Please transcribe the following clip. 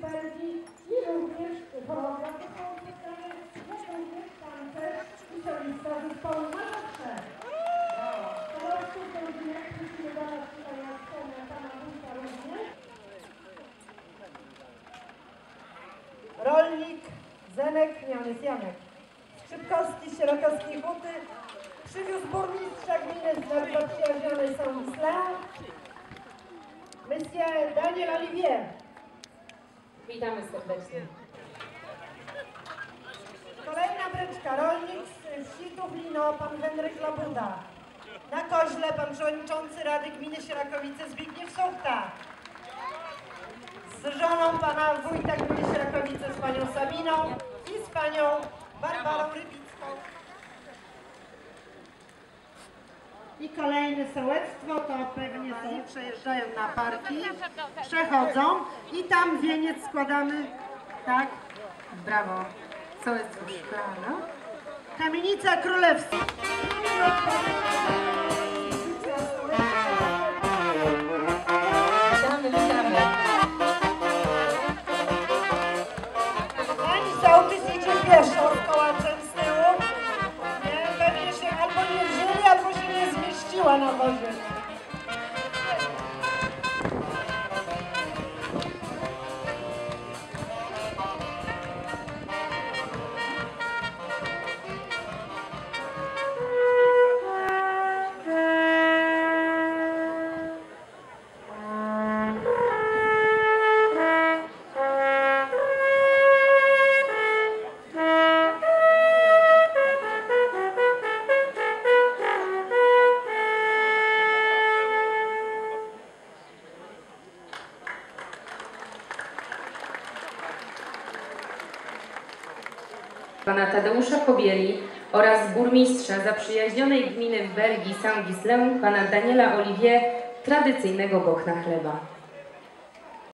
Belgii i również choreograf spotkania, jak również tancerz i solista zespołu Mazowsze. Teraz tutaj dyrekcji przyjmowana tutaj na scenę pana wójta również. Rolnik Zenek, Janek. Skrzypkowski z Sierakowskiej Huty przywiózł burmistrza gminy z zaprzyjaźnionej Saint-Ghislain, Monsieur Daniel Olivier. Witamy serdecznie. Kolejna bryczka, rolnik z wsi Tuchlino, pan Henryk Labuda. Na koźle pan przewodniczący Rady Gminy Sierakowice Zbigniew Suchta. Z żoną pana wójta gminy Sierakowice, z panią Sabiną i z panią Barbarą Rybicką. I kolejne sołectwo, to pewnie przejeżdżają na parki, przechodzą i tam wieniec składamy, tak? Brawo. Sołectwo Szklana. Kamienica Królewska. Witamy. Pani sołtys idzie pieszo z kołaczem z tyłu. Pewnie się albo nie wzięli, albo się nie zmieściła na wozie. Pana Tadeusza Kobieli oraz burmistrza zaprzyjaźnionej gminy w Belgii Saint-Ghislain, pana Daniela Olivier, tradycyjnego bochna chleba.